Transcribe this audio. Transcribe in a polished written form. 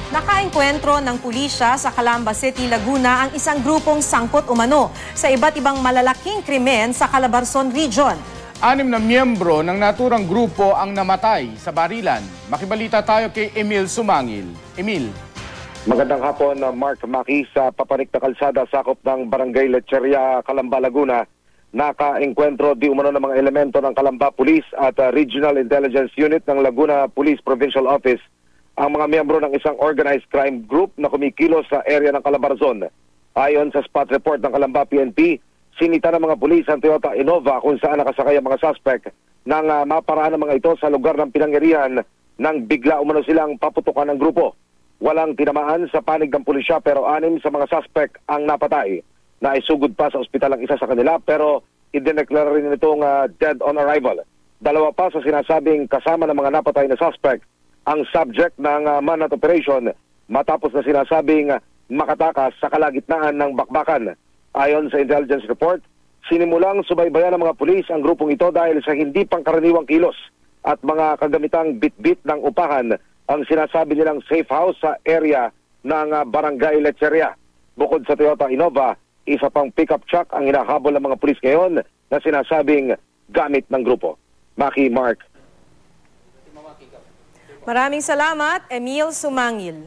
Nakaengkwentro ng pulisya sa Calamba City, Laguna ang isang grupong sangkot umano sa iba't ibang malalaking krimen sa Calabarzon Region. 6 na miyembro ng naturang grupo ang namatay sa barilan. Makibalita tayo kay Emil Sumangil. Emil. Magandang hapon, Mark Maki, sa papanik na kalsada sakop ng Barangay Lecheria, Calamba, Laguna. Nakaengkwentro di umano ng mga elemento ng Calamba Police at Regional Intelligence Unit ng Laguna Police Provincial Office ang mga miyembro ng isang organized crime group na kumikilos sa area ng Calabarzon. Ayon sa spot report ng Calamba PNP, sinita ng mga pulis ang Toyota Innova kung saan nakasakay ang mga suspect nang maparaan ng mga ito sa lugar ng pinangyarihan nang bigla umano silang paputukan ng grupo. Walang tinamaan sa panig ng pulisya pero 6 sa mga suspect ang napatay. Naisugod pa sa ospital ang isa sa kanila pero idineklara rin itong dead on arrival. 2 pa sa sinasabing kasama ng mga napatay na suspect ang subject ng manhunt operation matapos na sinasabing makatakas sa kalagitnaan ng bakbakan. Ayon sa intelligence report, sinimulang subaybayan ng mga pulis ang grupong ito dahil sa hindi pangkaraniwang kilos at mga kagamitang bit-bit ng upahan ang sinasabi nilang safe house sa area ng Barangay Lecheria. Bukod sa Toyota Innova, isa pang pickup truck ang hinahabol ng mga pulis ngayon na sinasabing gamit ng grupo. Maki, Mark. Maraming salamat, Emil Sumangil.